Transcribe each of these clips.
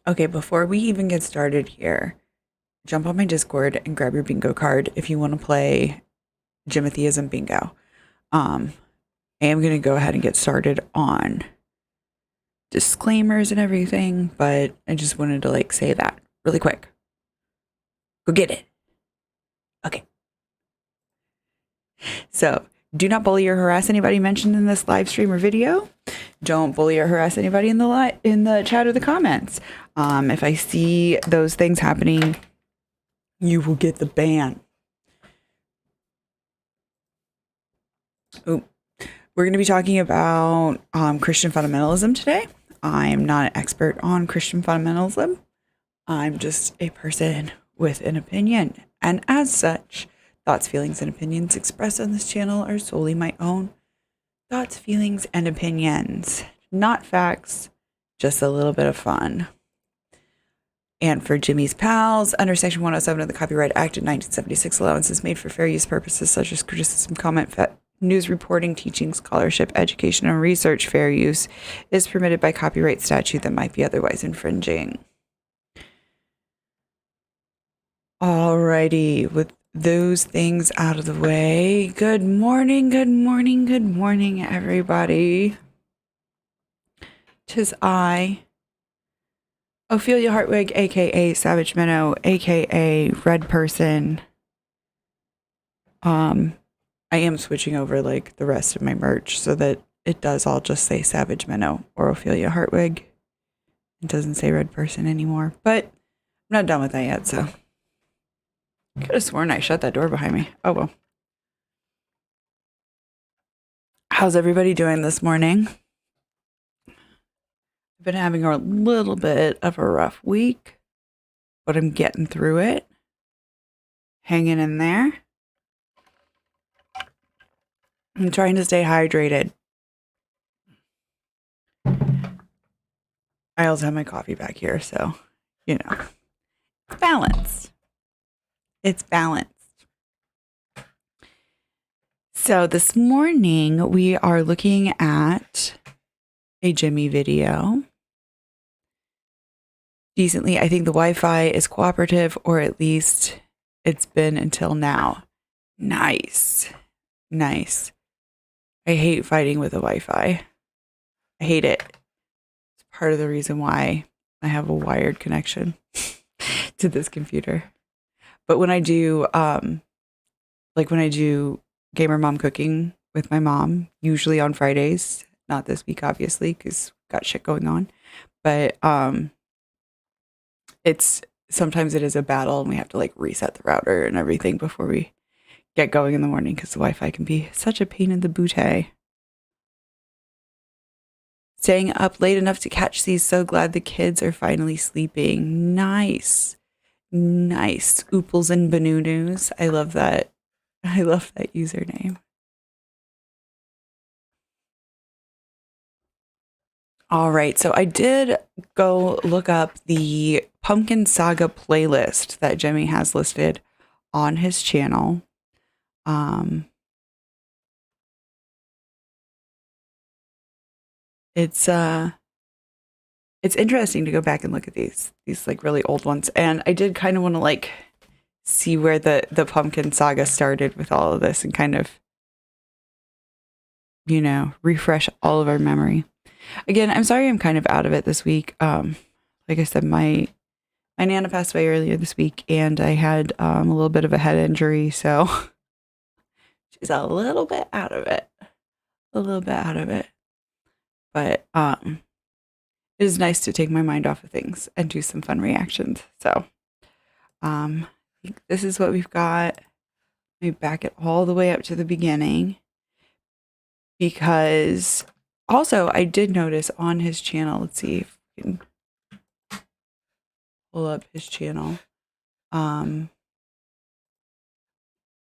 Okay, before we even get started here, jump on my Discord and grab your bingo card if you want to play Jimothyism Bingo. Um, I am going to go ahead and get started on disclaimers and everything, but I just wanted to say that really quick. Go get it. Okay. So, do not bully or harass anybody mentioned in this live stream or video. Don't bully or harass anybody in the chat or the comments. If I see those things happening, you will get the ban. Ooh. We're going to be talking about Christian fundamentalism today. I'm not an expert on Christian fundamentalism. I'm just a person with an opinion. And as such, thoughts, feelings, and opinions expressed on this channel are solely my own thoughts, feelings, and opinions. Not facts, just a little bit of fun. And for Jimmy's pals, under Section 107 of the Copyright Act of 1976, allowance is made for fair use purposes such as criticism, comment, news reporting, teaching, scholarship, education, and research. Fair use is permitted by copyright statute that might be otherwise infringing. Alrighty, with those things out of the way, good morning, good morning, good morning, everybody. 'Tis I, Ophelia Hartwig, aka Savage Minnow, aka Red Person. I am switching over the rest of my merch so that it does all just say Savage Minnow or Ophelia Hartwig. It doesn't say Red Person anymore, but I'm not done with that yet, so. Could have sworn I shut that door behind me. Oh well. How's everybody doing this morning? I've been having a little bit of a rough week, but I'm getting through it. Hanging in there. I'm trying to stay hydrated. I also have my coffee back here, so, it's balanced. It's balanced. So this morning we are looking at a Jimmy video. Decently, I think the Wi-Fi is cooperative, or at least it's been until now. Nice. Nice. I hate fighting with the Wi-Fi. I hate it. It's part of the reason why I have a wired connection to this computer. But when I do, when I do Gamer Mom Cooking with my mom, usually on Fridays, not this week, obviously, because got shit going on. But sometimes it is a battle, and we have to reset the router and everything before we get going in the morning, because the Wi-Fi can be such a pain in the booty. Staying up late enough to catch these. So glad the kids are finally sleeping. Nice. Nice. Ooples and Banoodoo. I love that. I love that username. All right. So I did go look up the Pumpkin Saga playlist that Jimmy has listed on his channel. It's interesting to go back and look at these really old ones. And I did kind of want to see where the Pumpkin Saga started with all of this, and kind of, refresh all of our memory. Again, I'm sorry I'm kind of out of it this week. Like I said, my Nana passed away earlier this week, and I had a little bit of a head injury, so she's a little bit out of it. A little bit out of it. But it is nice to take my mind off of things and do some fun reactions. So this is what we've got. Let me back it all the way up to the beginning, because also I did notice on his channel, let's see if we can pull up his channel.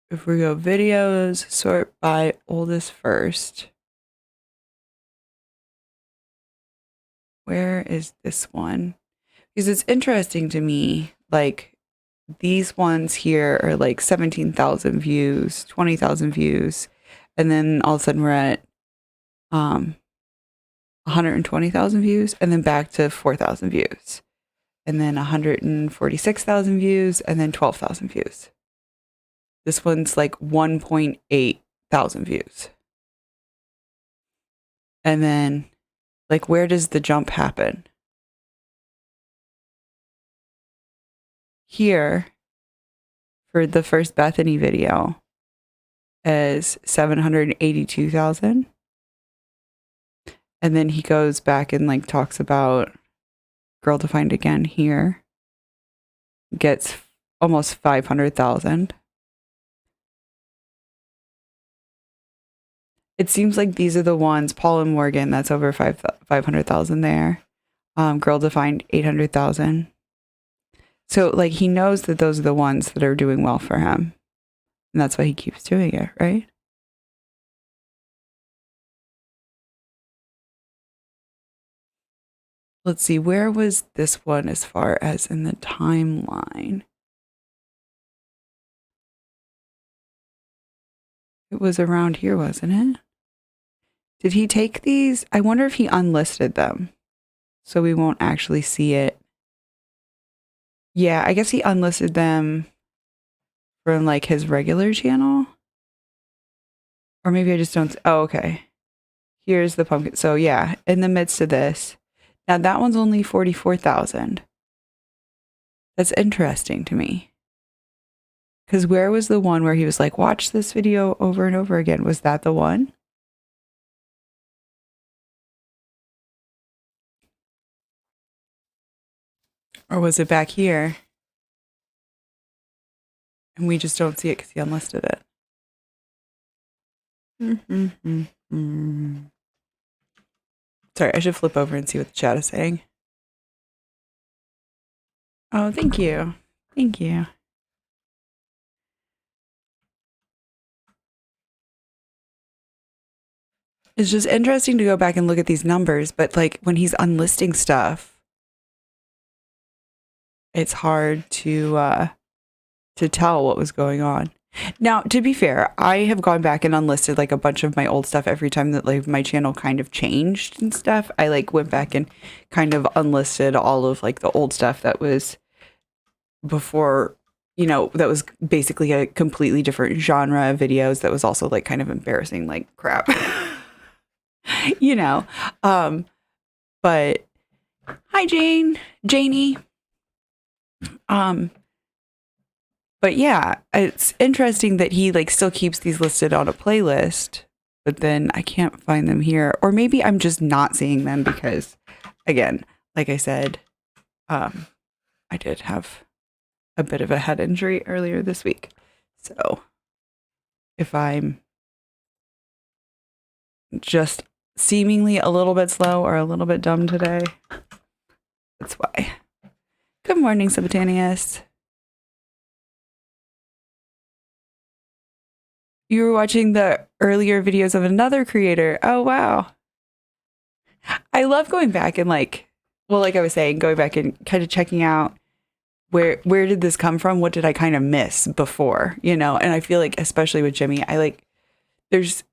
If we go videos, sort by oldest first. Where is this one? Because it's interesting to me, these ones here are 17,000 views, 20,000 views, and then all of a sudden we're at 120,000 views, and then back to 4,000 views. and then 146,000 views, and then 12,000 views. This one's like 1.8 thousand views. And then, like, where does the jump happen? Here, for the first Bethany video, is 782,000. And then he goes back and like talks about Girl Defined Again here. Gets almost 500,000. It seems like these are the ones, Paul and Morgan, that's over 500,000 there. Girl Defined 800,000. So like he knows that those are the ones that are doing well for him. And that's why he keeps doing it, right? Let's see, where was this one as far as in the timeline? It was around here, wasn't it? Did he take these? I wonder if he unlisted them, so we won't actually see it. Yeah, I guess he unlisted them from like his regular channel. Or maybe I just don't. Oh, okay. Here's the pumpkin. So yeah, in the midst of this. Now that one's only 44,000. That's interesting to me. Because where was the one where he was like, watch this video over and over again? Was that the one? Or was it back here? And we just don't see it because he unlisted it. Sorry, I should flip over and see what the chat is saying. Oh, thank you. Thank you. It's just interesting to go back and look at these numbers, but like when he's unlisting stuff, it's hard to tell what was going on. Now, to be fair, I have gone back and unlisted like a bunch of my old stuff every time that like my channel kind of changed and stuff. I like went back and kind of unlisted all of like the old stuff that was before, you know, that was basically a completely different genre of videos that was also like kind of embarrassing like crap. You know. But hi Janie. But yeah, it's interesting that he like still keeps these listed on a playlist, but then I can't find them here. Or maybe I'm just not seeing them because, again, like I said, I did have a bit of a head injury earlier this week. So if I'm just seemingly a little bit slow or a little bit dumb today, that's why. Good morning, Sabotanius. You were watching the earlier videos of another creator. Oh, wow. I love going back and like, well, like I was saying, going back and kind of checking out where did this come from? What did I kind of miss before, you know? And I feel like, especially with Jimmy, I like, there's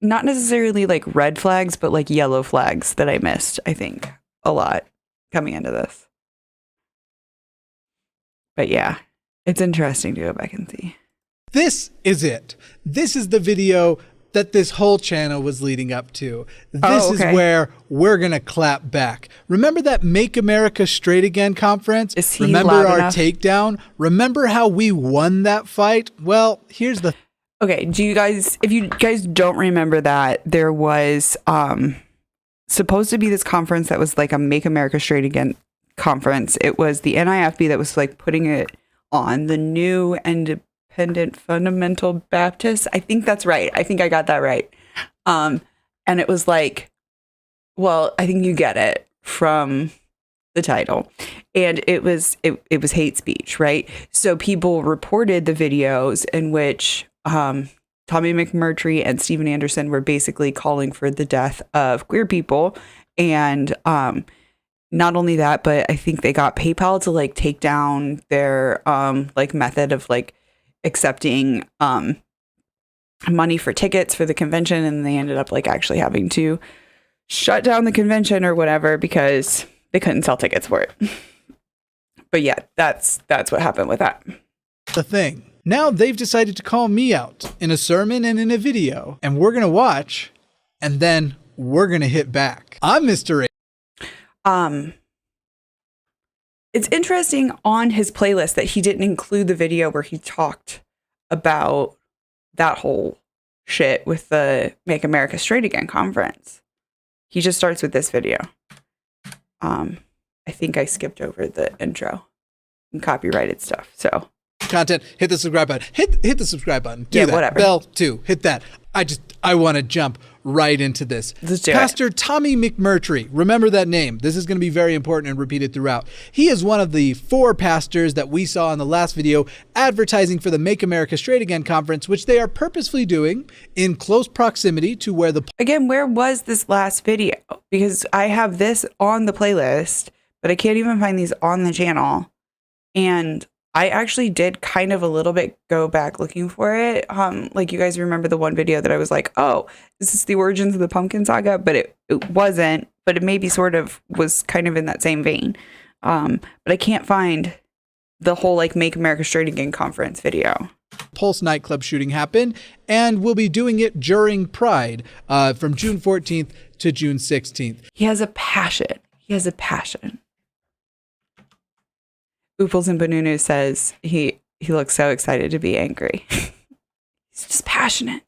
not necessarily like red flags, but like yellow flags that I missed, I think, a lot coming into this. But yeah, it's interesting to go back and see. This is it. This is the video that this whole channel was leading up to. This is where we're going to clap back. Remember that Make America Straight Again conference? Remember our takedown? Remember how we won that fight? Well, here's the... Okay, if you guys don't remember that, there was supposed to be this conference that was like a Make America Straight Again conference. It was the NIFB that was like putting it on, the New Independent Fundamental Baptist. I think that's right. I think I got that right. And it was like, well, I think you get it from the title. And it was hate speech, right? So people reported the videos in which Tommy McMurtry and Steven Anderson were basically calling for the death of queer people. And not only that, but I think they got PayPal to like take down their like method of like accepting money for tickets for the convention, and they ended up like actually having to shut down the convention or whatever because they couldn't sell tickets for it. yeah, that's what happened with that. The thing. Now they've decided to call me out in a sermon and in a video, and we're going to watch, and then we're going to hit back. I'm Mr. A. It's interesting on his playlist that he didn't include the video where he talked about that whole shit with the Make America Straight Again conference. He just starts with this video. I think I skipped over the intro and copyrighted stuff. So content, hit the subscribe button. Hit the subscribe button. Do that. Whatever. Bell too. Hit that. I want to jump right into this. Let's do Pastor Tommy McMurtry. Remember that name. This is going to be very important and repeated throughout. He is one of the 4 pastors that we saw in the last video advertising for the Make America Straight Again conference, which they are purposefully doing in close proximity to where the... Again, where was this last video? Because I have this on the playlist, but I can't even find these on the channel. And I actually did kind of a little bit go back looking for it. Like you guys remember the one video that I was like, oh, this is the origins of the pumpkin saga, but it wasn't, but it maybe sort of was kind of in that same vein. But I can't find the whole like Make America Straight Again conference video. Pulse nightclub shooting happened, and we'll be doing it during Pride from June 14th to June 16th. He has a passion. Ooples and Banunu says he looks so excited to be angry. He's just passionate.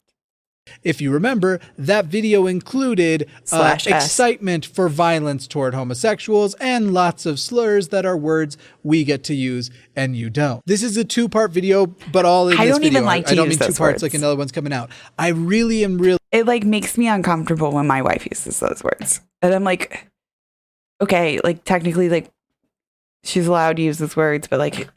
If you remember, that video included excitement for violence toward homosexuals and lots of slurs that are words we get to use and you don't. This is a 2-part video, but all in this video. I don't even like to use those words. I don't mean 2 parts like another one's coming out. I really am It like makes me uncomfortable when my wife uses those words. And I'm like, okay, like technically like she's allowed to use those words, but like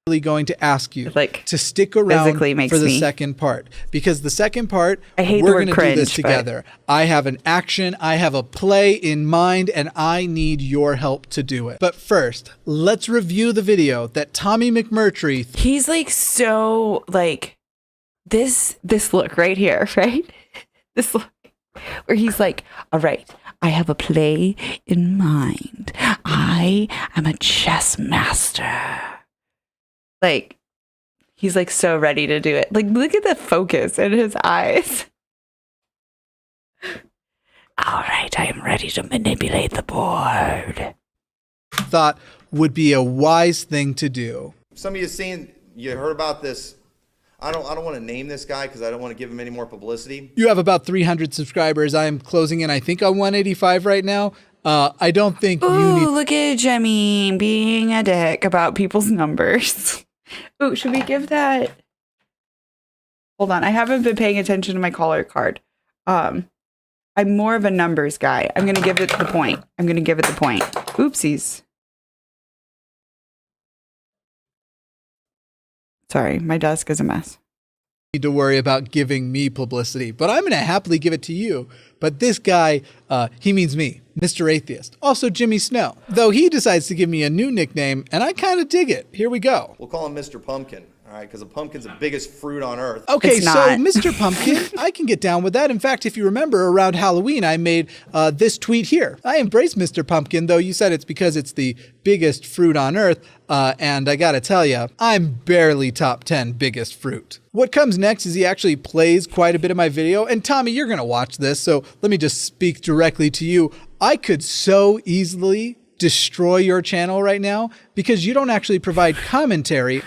really going to ask you like to stick around for the second part, because the second part, we're going to do this together. I have an action, I have a play in mind, and I need your help to do it. But first, let's review the video that Tommy McMurtry... He's like so like this look right here, right? This look where he's like, all right, I have a play in mind. I am a chess master. Like, he's like so ready to do it. Like, look at the focus in his eyes. All right, I am ready to manipulate the board. Thought would be a wise thing to do. Some of you heard about this. I don't want to name this guy because I don't want to give him any more publicity. You have about 300 subscribers. I am closing in, I think, on 185 right now. I don't think you need... look at Jemmy being a dick about people's numbers. Ooh, should we give that... Hold on, I haven't been paying attention to my caller card. I'm more of a numbers guy. I'm going to give it the point. Oopsies. Sorry, my desk is a mess. Need to worry about giving me publicity, but I'm going to happily give it to you. But this guy, he means me, Mr. Atheist. Also Jimmy Snow, though he decides to give me a new nickname, and I kind of dig it. Here we go. We'll call him Mr. Pumpkin, all right? Because a pumpkin's the biggest fruit on earth. Okay, so Mr. Pumpkin, I can get down with that. In fact, if you remember, around Halloween, I made this tweet here. I embrace Mr. Pumpkin, though you said it's because it's the biggest fruit on earth. And I gotta tell you, I'm barely top 10 biggest fruit. What comes next is he actually plays quite a bit of my video. And Tommy, you're gonna watch this, so let me just speak directly to you. I could so easily destroy your channel right now because you don't actually provide commentary.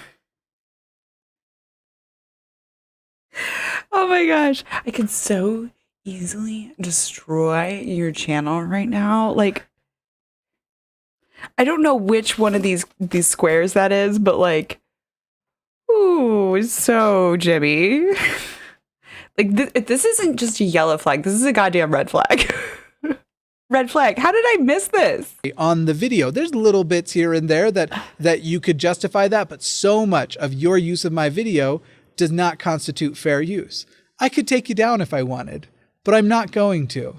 Oh my gosh, I could so easily destroy your channel right now. Like, I don't know which one of these squares that is, but like, ooh, so Jimmy. Like, this isn't just a yellow flag. This is a goddamn red flag. Red flag. How did I miss this? On the video, there's little bits here and there that you could justify that, but so much of your use of my video does not constitute fair use. I could take you down if I wanted, but I'm not going to.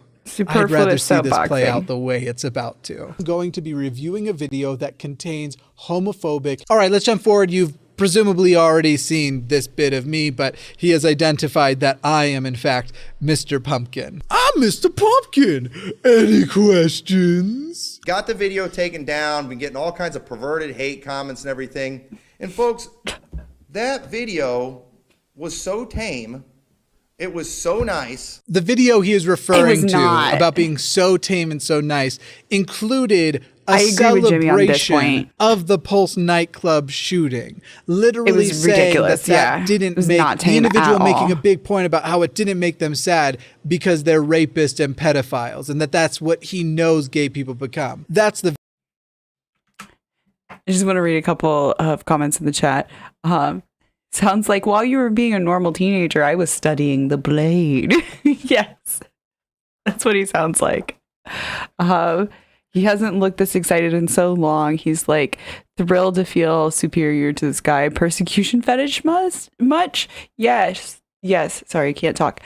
I'd rather see this play out the way it's about to. I'm going to be reviewing a video that contains homophobic... All right, let's jump forward. You've presumably already seen this bit of me, but he has identified that I am, in fact, Mr. Pumpkin. I'm Mr. Pumpkin. Any questions? Got the video taken down, been getting all kinds of perverted hate comments and everything. And folks, that video was so tame. It was so nice. The video he is referring to not. about being so tame and so nice included a I agree with Jimmy on this celebration point. of the Pulse nightclub shooting. Literally It was saying ridiculous, that yeah. didn't It was make not the tame individual at making all. a big point about how it didn't make them sad because they're rapists and pedophiles, and that's what he knows gay people become. That's the I just want to read a couple of comments in the chat. Sounds like while you were being a normal teenager, I was studying the blade. Yes, that's what he sounds like. He hasn't looked this excited in so long. He's like thrilled to feel superior to this guy. Persecution fetish much? Yes. Sorry, can't talk.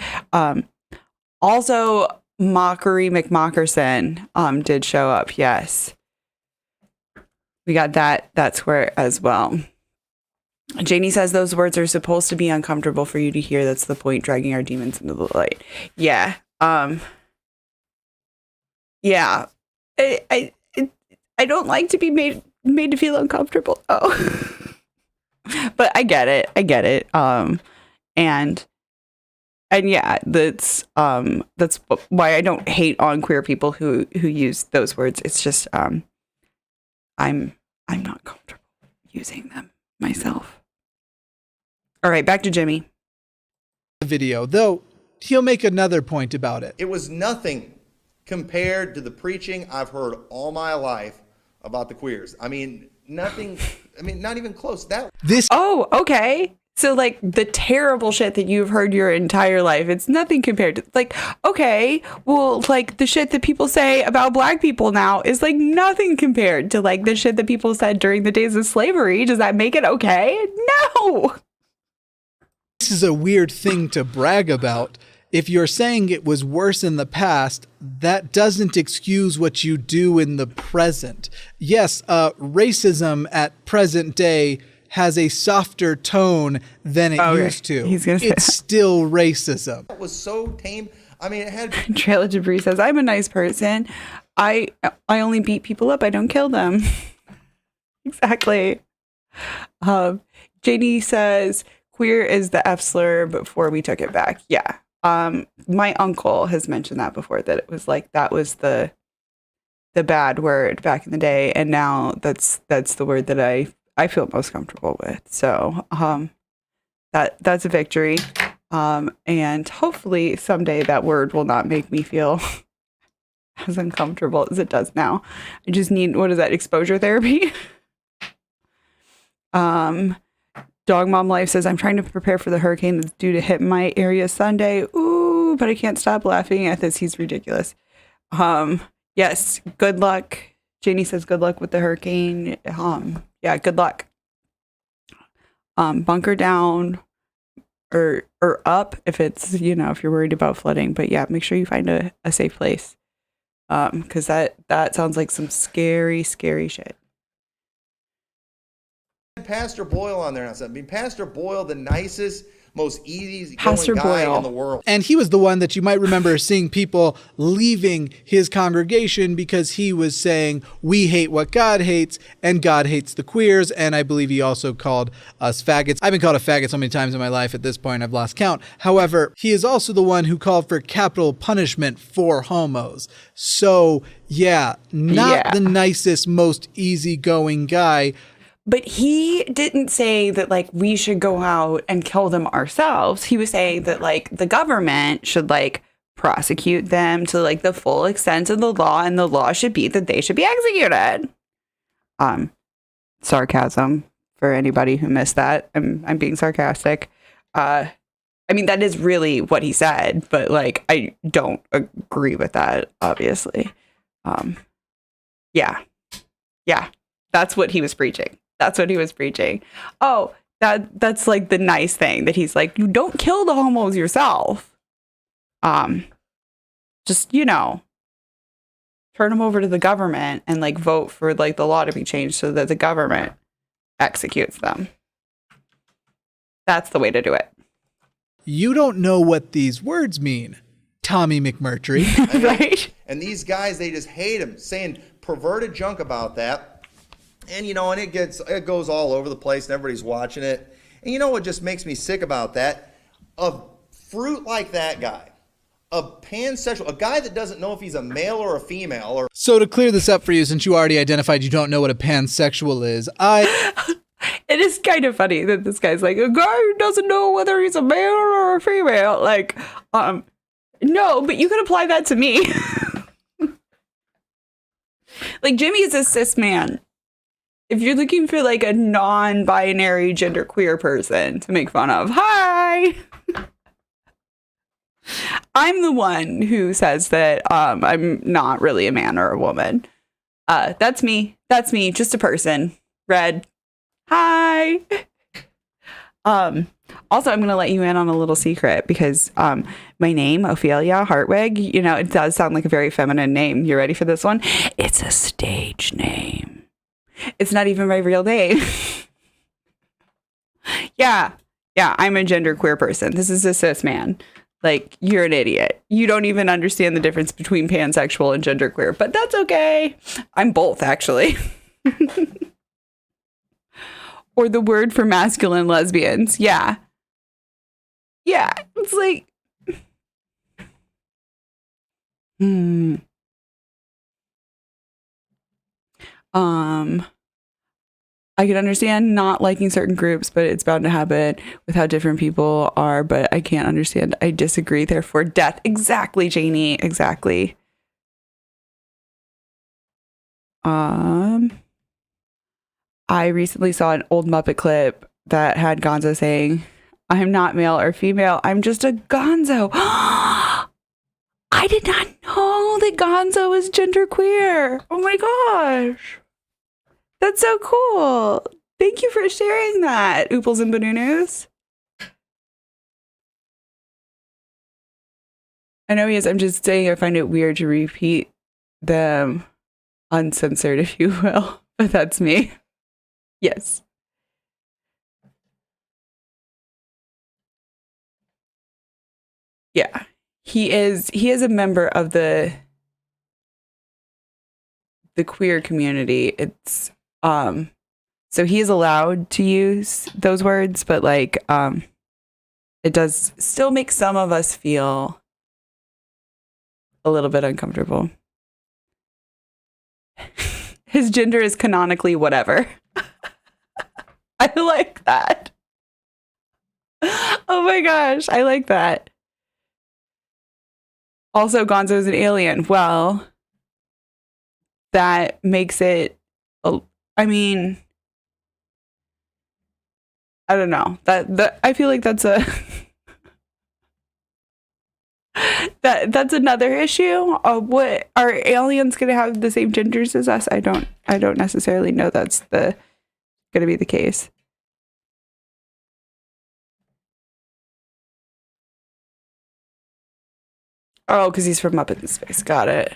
Also, Mockery McMockerson did show up. Yes. We got that square as well. Janie says those words are supposed to be uncomfortable for you to hear. That's the point, dragging our demons into the light. Yeah. Yeah. I don't like to be made to feel uncomfortable. Oh. But I get it. And yeah, that's why I don't hate on queer people who use those words. It's just I'm not comfortable using them myself. All right, back to Jimmy. video, though he'll make another point about it. It was nothing compared to the preaching I've heard all my life about the queers. I mean, nothing. I mean, not even close. Oh, okay. So like the terrible shit that you've heard your entire life, it's nothing compared to like, okay, well, like the shit that people say about black people now is like nothing compared to like the shit that people said during the days of slavery. Does that make it okay? No. This is a weird thing to brag about. If you're saying it was worse in the past, that doesn't excuse what you do in the present. Yes, racism at present day has a softer tone than it used to. He's gonna say it's still racism. That was so tame. I mean, it had. Trail of Debris says, I'm a nice person. I only beat people up. I don't kill them. Exactly. JD says, queer is the F slur before we took it back. Yeah. My uncle has mentioned that before, that it was like, that was the bad word back in the day. And now that's the word that I feel most comfortable with. So, that's a victory. And hopefully someday that word will not make me feel as uncomfortable as it does now. I just need, what is that, exposure therapy? Dog Mom Life says, I'm trying to prepare for the hurricane that's due to hit my area Sunday. Ooh, but I can't stop laughing at this. He's ridiculous. Yes, good luck. Janie says, good luck with the hurricane. Yeah, good luck. Bunker down or up if it's, if you're worried about flooding. But yeah, make sure you find a safe place. Because that sounds like some scary, scary shit. Pastor Boyle on there. I mean, Pastor Boyle, the nicest, most easy Pastor guy Boyle in the world. And he was the one that you might remember seeing people leaving his congregation because he was saying, we hate what God hates, and God hates the queers. And I believe he also called us faggots. I've been called a faggot so many times in my life at this point, I've lost count. However, he is also the one who called for capital punishment for homos. So yeah, not the nicest, most easygoing guy. But he didn't say that, like, we should go out and kill them ourselves. He was saying that, like, the government should, like, prosecute them to, like, the full extent of the law, and the law should be that they should be executed. Sarcasm for anybody who missed that. I'm being sarcastic. I mean, that is really what he said, but, like, I don't agree with that, obviously. Yeah, that's what he was preaching. That's what he was preaching. Oh, that's like the nice thing that he's like, you don't kill the homos yourself. Just, turn them over to the government and like vote for like the law to be changed so that the government executes them. That's the way to do it. You don't know what these words mean. Tommy McMurtry. Right? And these guys, they just hate him, saying perverted junk about that. And, you know, and it goes all over the place and everybody's watching it. And you know what just makes me sick about that? A fruit like that guy, a pansexual, a guy that doesn't know if he's a male or a female. Or So to clear this up for you, since you already identified you don't know what a pansexual is, It is kind of funny that this guy's like, a guy who doesn't know whether he's a male or a female. Like, no, but you could apply that to me. Like, Jimmy is a cis man. If you're looking for like a non-binary genderqueer person to make fun of, hi. I'm the one who says that I'm not really a man or a woman. That's me. That's me. Just a person. Red. Hi. Also, I'm going to let you in on a little secret because my name, Ophelia Hartwig, you know, it does sound like a very feminine name. You ready for this one? It's a stage name. It's not even my real name. Yeah, I'm a genderqueer person. This is a cis man. Like, you're an idiot. You don't even understand the difference between pansexual and genderqueer, but that's okay. I'm both, actually. Or the word for masculine lesbians. Yeah, it's like... I can understand not liking certain groups, but it's bound to happen with how different people are, but I can't understand. I disagree, therefore death. Exactly, Janie. Exactly. I recently saw an old Muppet clip that had Gonzo saying, I'm not male or female, I'm just a gonzo. I did not know that Gonzo is genderqueer. Oh my gosh. That's so cool. Thank you for sharing that, Ooples and Banoonus. I know he is. I'm just saying I find it weird to repeat them uncensored, if you will. But that's me. Yes. Yeah. He is a member of the queer community. It's so he is allowed to use those words, but like it does still make some of us feel a little bit uncomfortable. His gender is canonically whatever. I like that. Oh my gosh, I like that. Also, Gonzo is an alien. Well, that makes it, I mean, I don't know. That I feel like that's a that's another issue. What are aliens going to have the same genders as us? I don't necessarily know that's going to be the case. Oh, because he's from Muppet in Space. Got it.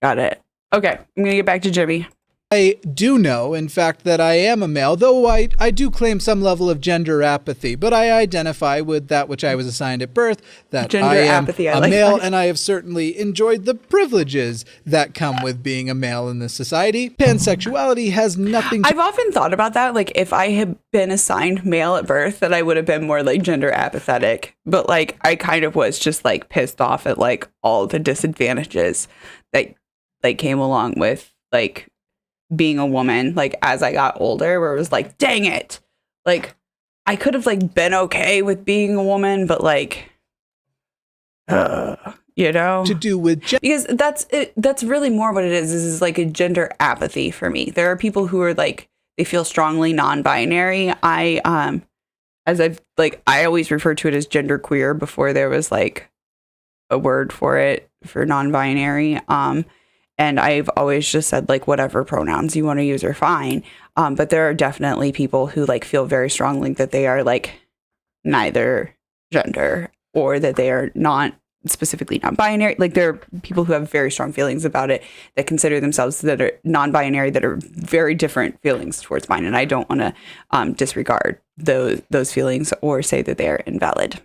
Okay, I'm going to get back to Jimmy. I do know, in fact, that I am a male, though I do claim some level of gender apathy, but I identify with that which I was assigned at birth, that Gender I am apathy, I a like male, that. and I have certainly enjoyed the privileges that come with being a male in this society. Pansexuality has nothing to I've often thought about that, like if I had been assigned male at birth, that I would have been more like gender apathetic. But like I kind of was just like pissed off at like all the disadvantages that like came along with like being a woman, like as I got older, where it was like, dang it, like I could have like been okay with being a woman, but like you know, to do with because that's really more what it is like a gender apathy for me. There are people who are like, they feel strongly non-binary. I always refer to it as genderqueer before there was like a word for it for non-binary. And I've always just said, like, whatever pronouns you want to use are fine. But there are definitely people who, like, feel very strongly that they are, like, neither gender or that they are not specifically non-binary. Like, there are people who have very strong feelings about it that consider themselves that are non-binary that are very different feelings towards mine. And I don't want to disregard those feelings or say that they are invalid.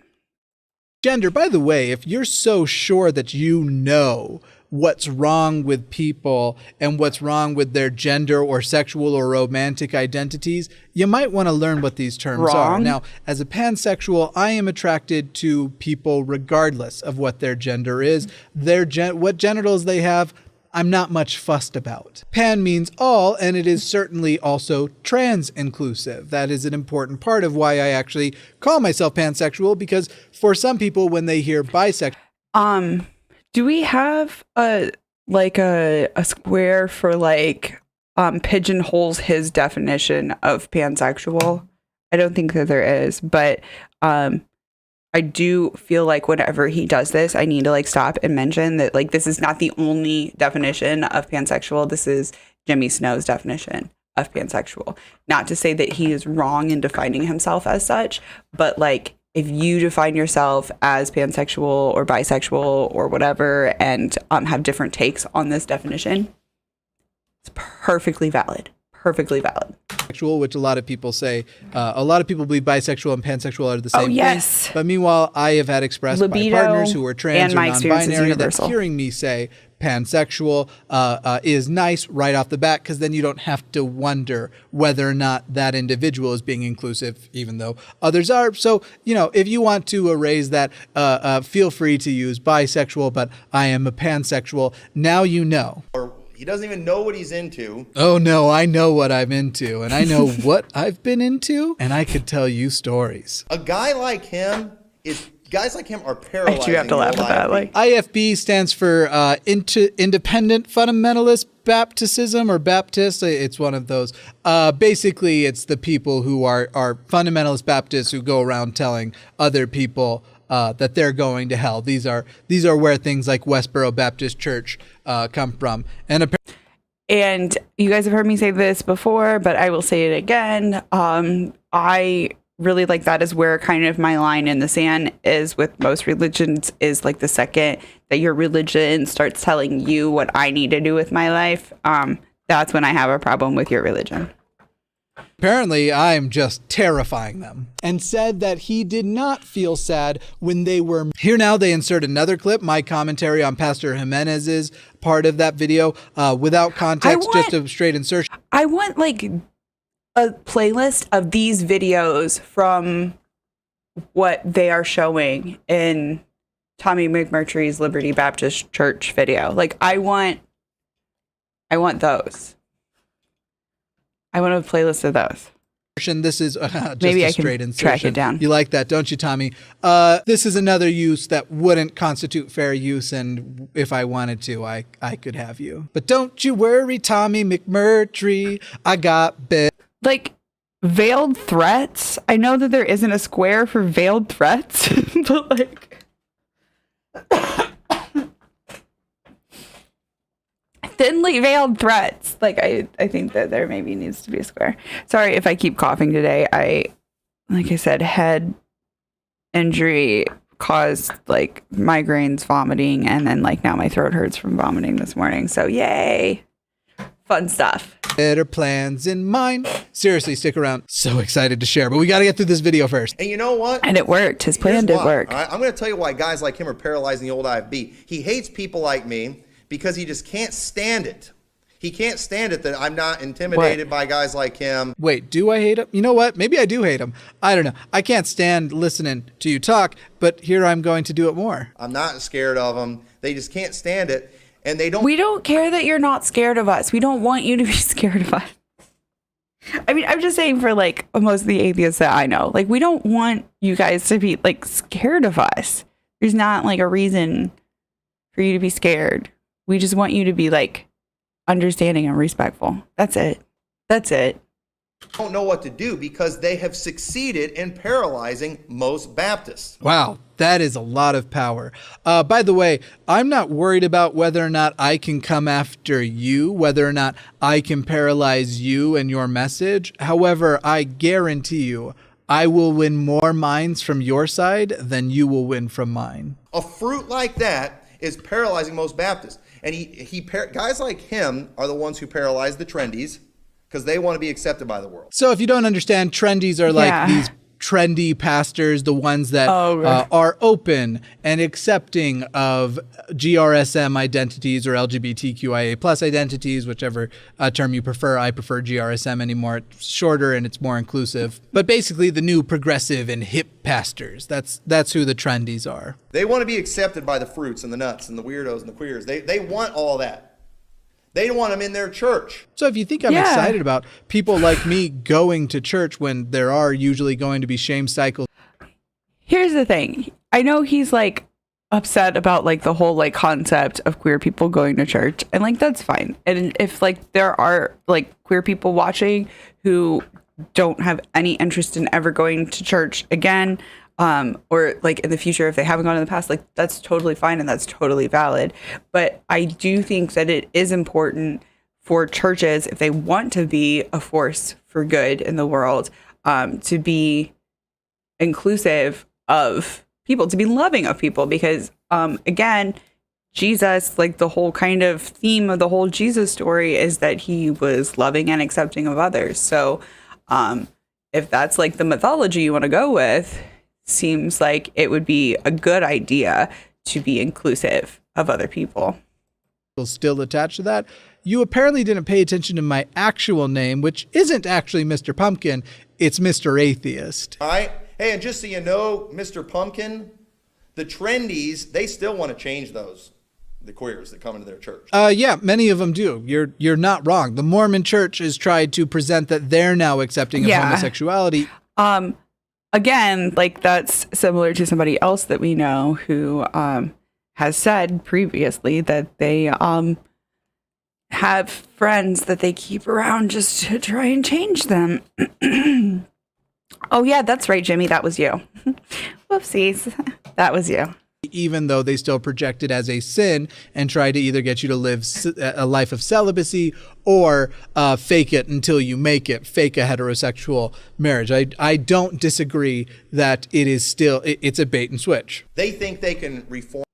Gender, by the way, if you're so sure that you know what's wrong with people and what's wrong with their gender or sexual or romantic identities, you might want to learn what these terms are. Now, as a pansexual, I am attracted to people regardless of what their gender is. What genitals they have, I'm not much fussed about. Pan means all, and it is certainly also trans inclusive. That is an important part of why I actually call myself pansexual, because for some people, when they hear bisexual, do we have a square for like pigeonholes his definition of pansexual? I don't think that there is, but I do feel like whenever he does this, I need to like stop and mention that like this is not the only definition of pansexual. This is Jimmy Snow's definition of pansexual. Not to say that he is wrong in defining himself as such, but like if you define yourself as pansexual or bisexual or whatever and have different takes on this definition, it's perfectly valid. Perfectly valid. Which a lot of people say, a lot of people believe bisexual and pansexual are the same yes. thing. But meanwhile, I have had expressed Libido by partners who are trans or non-binary that universal. hearing me say pansexual is nice right off the bat, because then you don't have to wonder whether or not that individual is being inclusive, even though others are. So, you know, if you want to erase that, feel free to use bisexual, but I am a pansexual. Now you know. He doesn't even know what he's into. Oh no, I know what I'm into, and I know what I've been into, and I could tell you stories. A guy like him guys like him are paralyzing. You have to laugh at that. Like IFB stands for Independent Fundamentalist Baptism or Baptist. It's one of those. Basically, it's the people who are fundamentalist Baptists who go around telling other people that they're going to hell. These are where things like Westboro Baptist Church come from. And you guys have heard me say this before, but I will say it again. I really like that is where kind of my line in the sand is with most religions, is like the second that your religion starts telling you what I need to do with my life, that's when I have a problem with your religion. Apparently, I'm just terrifying them. And said that he did not feel sad when they were... Here now they insert another clip, my commentary on Pastor Jimenez's part of that video, without context, just a straight insertion. I want like a playlist of these videos from what they are showing in Tommy McMurtry's Liberty Baptist Church video. Like I want those. I want a playlist of those. This is just maybe a I straight can insertion. track it down. You like that, don't you, Tommy? This is another use that wouldn't constitute fair use, and if I wanted to, I could have you. But don't you worry, Tommy McMurtry, I got bit. Like veiled threats. I know that there isn't a square for veiled threats, but like thinly veiled threats. Like I think that there maybe needs to be a square. Sorry if I keep coughing today. Like I said, head injury caused like migraines, vomiting, and then like now my throat hurts from vomiting this morning. So yay. Fun stuff. Better plans in mind. Seriously, stick around. So excited to share, but we got to get through this video first. And you know what? And it worked. His plan did work. Right? I'm going to tell you why guys like him are paralyzing the old IFB. He hates people like me because he just can't stand it. He can't stand it that I'm not intimidated by guys like him. Wait, do I hate him? You know what? Maybe I do hate him. I don't know. I can't stand listening to you talk, but here I'm going to do it more. I'm not scared of them. They just can't stand it. And they don't. We don't care that you're not scared of us. We don't want you to be scared of us. I mean, I'm just saying for like most of the atheists that I know, like we don't want you guys to be like scared of us. There's not like a reason for you to be scared. We just want you to be like understanding and respectful. That's it. That's it. Don't know what to do because they have succeeded in paralyzing most Baptists. Wow, that is a lot of power. By the way, I'm not worried about whether or not I can come after you, whether or not I can paralyze you and your message. However, I guarantee you, I will win more minds from your side than you will win from mine. A fruit like that is paralyzing most Baptists. And guys like him are the ones who paralyze the trendies because they want to be accepted by the world. So if you don't understand, trendies are like these trendy pastors, the ones that are open and accepting of GRSM identities or LGBTQIA plus identities, whichever term you prefer. I prefer GRSM anymore. It's shorter and it's more inclusive. But basically the new progressive and hip pastors. That's who the trendies are. They want to be accepted by the fruits and the nuts and the weirdos and the queers. They want all that. They don't want them in their church. So if you think I'm excited about people like me going to church when there are usually going to be shame cycles. Here's the thing. I know he's like upset about like the whole like concept of queer people going to church, and like that's fine. And if like there are like queer people watching who don't have any interest in ever going to church again, or like in the future, if they haven't gone in the past, like that's totally fine and that's totally valid. But I do think that it is important for churches, if they want to be a force for good in the world, to be inclusive of people, to be loving of people, because again, Jesus, like the whole kind of theme of the whole Jesus story is that he was loving and accepting of others. So if that's like the mythology you want to go with, seems like it would be a good idea to be inclusive of other people. Still attached to that. You apparently didn't pay attention to my actual name, which isn't actually Mr. Pumpkin. It's Mr. Atheist. All right. Hey, and just so you know, Mr. Pumpkin, the trendies, they still want to change those, the queers that come into their church. Yeah, many of them do. You're not wrong. The Mormon Church has tried to present that they're now accepting of homosexuality. Again, like that's similar to somebody else that we know who has said previously that they have friends that they keep around just to try and change them. Oh yeah, that's right, Jimmy. That was you. Whoopsies. That was you. Even though they still project it as a sin and try to either get you to live a life of celibacy or fake it until you make it, fake a heterosexual marriage. I don't disagree that it is still, it's a bait and switch. They think they can reform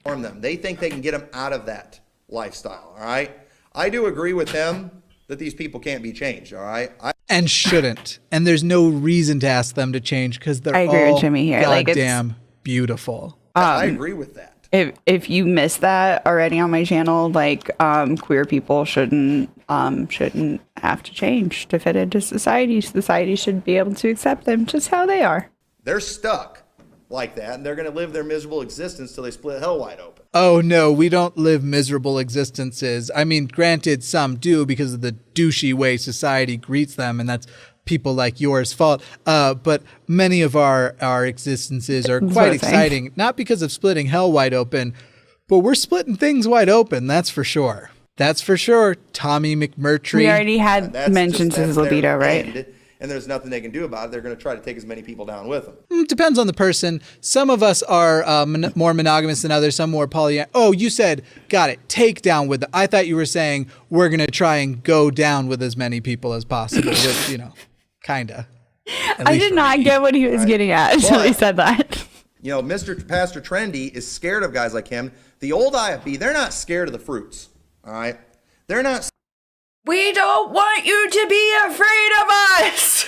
them. They think they can get them out of that lifestyle, all right? I do agree with them that these people can't be changed, all right? And shouldn't. And there's no reason to ask them to change because they're I agree all with Jimmy here. goddamn beautiful. I agree with that. If you missed that already on my channel, like queer people shouldn't have to change to fit into society. Society should be able to accept them just how they are. They're stuck like that, and they're going to live their miserable existence till they split hell wide open. Oh no, we don't live miserable existences. I mean, granted, some do because of the douchey way society greets them, and that's people like yours' fault. But many of our existences are quite exciting, not because of splitting hell wide open, but we're splitting things wide open. That's for sure. That's for sure. Tommy McMurtry. We already had mentioned his libido, right? And there's nothing they can do about it. They're going to try to take as many people down with them. It depends on the person. Some of us are more monogamous than others. Some more polyamorous. Oh, you said, got it, take down with it. I thought you were saying we're going to try and go down with as many people as possible, which, you know, kind of. I did not get what he was getting at until he said that. You know, Mr. Pastor Trendy is scared of guys like him. The old IFB, they're not scared of the fruits, all right? They're not. We don't want you to be afraid of us.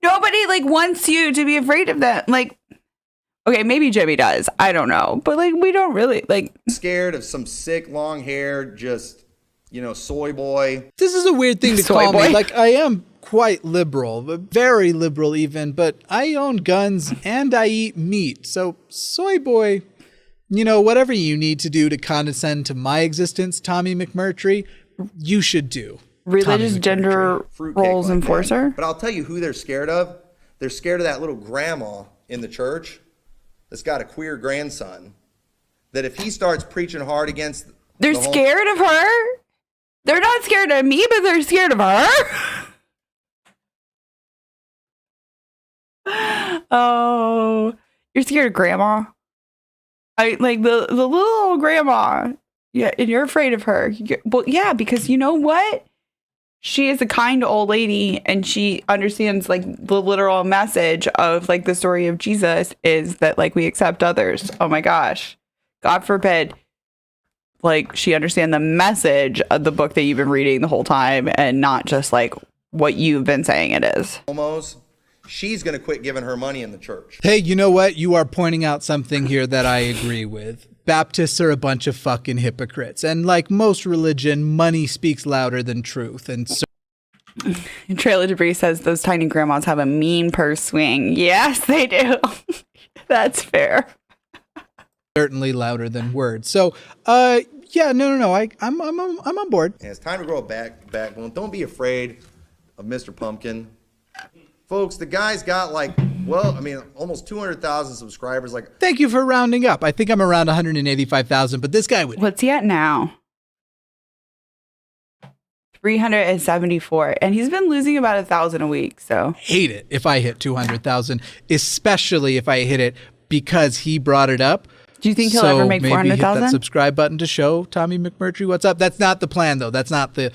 Nobody like wants you to be afraid of them. Like, okay, maybe Jimmy does. I don't know. But like, we don't really like scared of some sick, long hair, just, you know, soy boy. This is a weird thing to call me. Like, I am quite liberal, very liberal even, but I own guns and I eat meat. So soy boy, you know, whatever you need to do to condescend to my existence, Tommy McMurtry, you should do. Religious gender roles enforcer. But I'll tell you who they're scared of. They're scared of that little grandma in the church that's got a queer grandson. That if he starts preaching hard against... They're scared of her? They're not scared of me, but they're scared of her? Oh, you're scared of grandma? I like the little old grandma. Yeah, and you're afraid of her. Well, yeah, because you know what? She is a kind old lady and she understands like the literal message of like the story of Jesus is that like we accept others. Oh my gosh. God forbid. Like she understand the message of the book that you've been reading the whole time and not just like what you've been saying it is. Homos, she's going to quit giving her money in the church. Hey, you know what? You are pointing out something here that I agree with. Baptists are a bunch of fucking hypocrites. And like most religion, money speaks louder than truth. And so Trail of Debris says those tiny grandmas have a mean purse swing. Yes, they do. That's fair. certainly louder than words. So, yeah, no. I'm on board. And it's time to grow a backbone. Don't be afraid of Mr. Pumpkin. Folks, the guy's got almost 200,000 subscribers. Thank you for rounding up. I think I'm around 185,000, but this guy would. What's he at now? 374, and he's been losing about 1,000 a week. So hate it if I hit 200,000, especially if I hit it because he brought it up. Do you think he'll ever make 400,000? Hit that subscribe button to show Tommy McMurtry what's up. That's not the plan, though. That's not the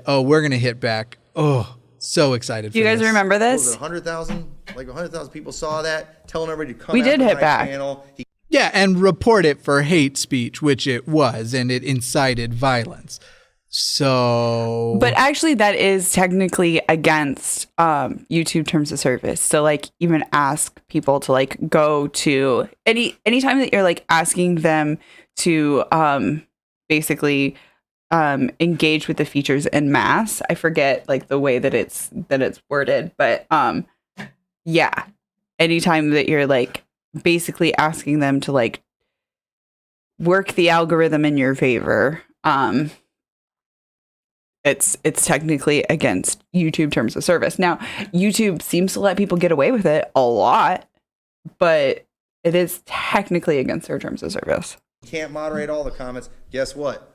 oh, we're gonna hit back. Oh, so excited. Do you guys remember this? Was it 100,000? Like 100,000 people saw that, telling everybody to come. We did hit my back. Channel. Yeah, and report it for hate speech, which it was, and it incited violence. So, but actually, that is technically against YouTube terms of service. So, like, even ask people to like go to anytime that you're like asking them to basically engage with the features en masse. I forget like the way that it's worded, but yeah, anytime that you're like basically asking them to like work the algorithm in your favor, it's technically against YouTube terms of service. Now, YouTube seems to let people get away with it a lot, but it is technically against their terms of service. You can't moderate all the comments. Guess what?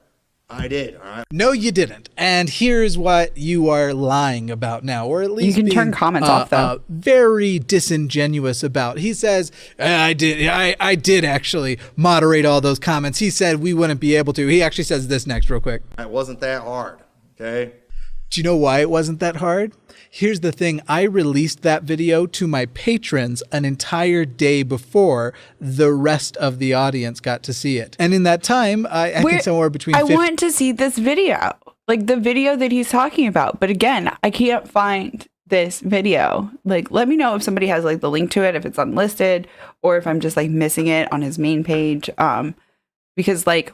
I did. All right. No, you didn't. And here's what you are lying about now, or at least you can turn comments off, though. Very disingenuous about. He says, I did actually moderate all those comments. He said we wouldn't be able to. He actually says this next real quick. It wasn't that hard. Okay. Do you know why it wasn't that hard? Here's the thing. I released that video to my patrons an entire day before the rest of the audience got to see it. And in that time, I think somewhere between I want to see this video, like the video that he's talking about. But again, I can't find this video. Like, let me know if somebody has like the link to it, if it's unlisted, or if I'm just like missing it on his main page. Because like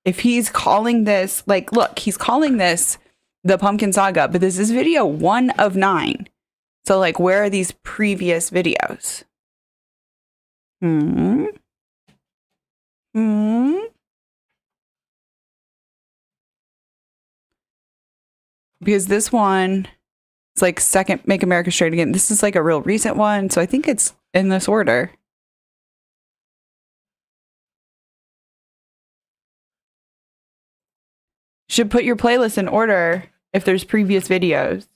if he's calling this, like, look, he's calling this the Pumpkin Saga, but this is video 1 of 9. So like, where are these previous videos? Because this one, it's like second Make America Straight Again. This is like a real recent one, so I think it's in this order. Should put your playlist in order if there's previous videos,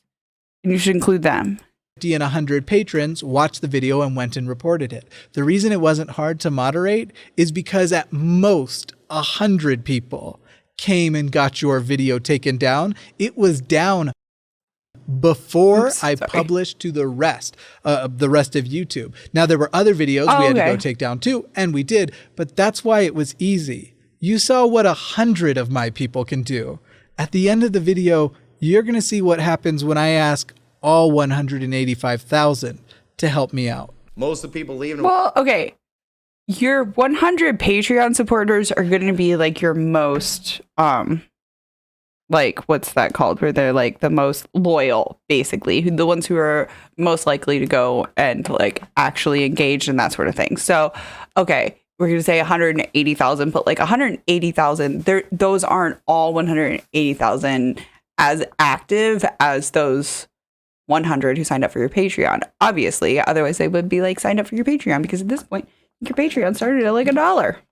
and you should include them. 50 and 100 patrons watched the video and went and reported it. The reason it wasn't hard to moderate is because at most 100 people came and got your video taken down. It was down before I published to the rest of YouTube. Now, there were other videos we had to go take down too, and we did, but that's why it was easy. You saw what 100 of my people can do. At the end of the video, you're going to see what happens when I ask all 185,000 to help me out. Most of the people leaving. Well, okay. Your 100 Patreon supporters are going to be like your most, like, what's that called? Where they're like the most loyal, basically. The ones who are most likely to go and like actually engage in that sort of thing. So, okay. We're going to say 180,000, but like 180,000, those aren't all 180,000 as active as those 100 who signed up for your Patreon. Obviously, otherwise they would be like signed up for your Patreon, because at this point, your Patreon started at like $1. It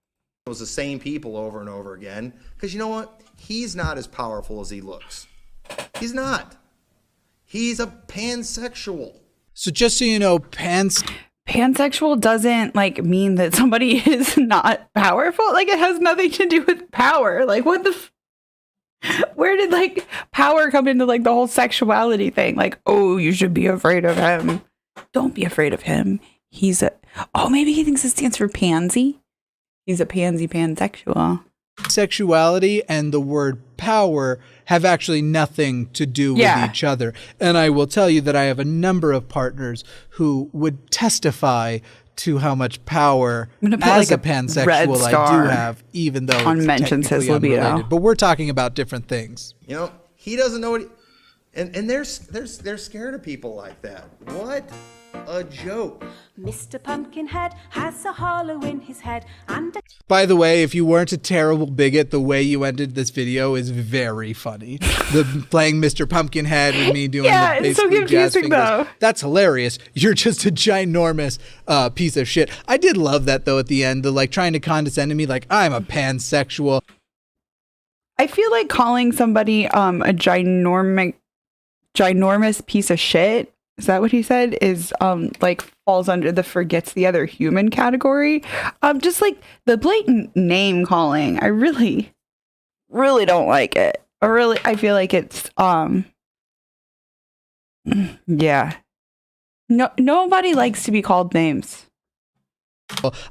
was the same people over and over again. Because you know what? He's not as powerful as he looks. He's not. He's a pansexual. So just so you know, pansexual doesn't like mean that somebody is not powerful. Like, it has nothing to do with power. Like, what the where did like power come into like the whole sexuality thing? Like, oh, you should be afraid of him. Don't be afraid of him. Maybe he thinks it stands for pansy. He's a pansy pansexual. Sexuality and the word power have actually nothing to do with each other. And I will tell you that I have a number of partners who would testify to how much power as a pansexual I do have, even though on it's mentions his libido. unrelated. But we're talking about different things. You know, he doesn't know what and they're scared of people like that. What a joke. Mr. Pumpkinhead has a hollow in his head and By the way, if you weren't a terrible bigot, the way you ended this video is very funny. The playing Mr. Pumpkinhead and me doing the it's so basically jazz confusing fingers. though. That's hilarious. You're just a ginormous piece of shit. I did love that though at the end, the like trying to condescend to me like I'm a pansexual. I feel like calling somebody a ginormous piece of shit, is that what he said, is like falls under the forgets the other human category. Just like the blatant name calling, I really don't like it. I feel like it's yeah. Nobody likes to be called names.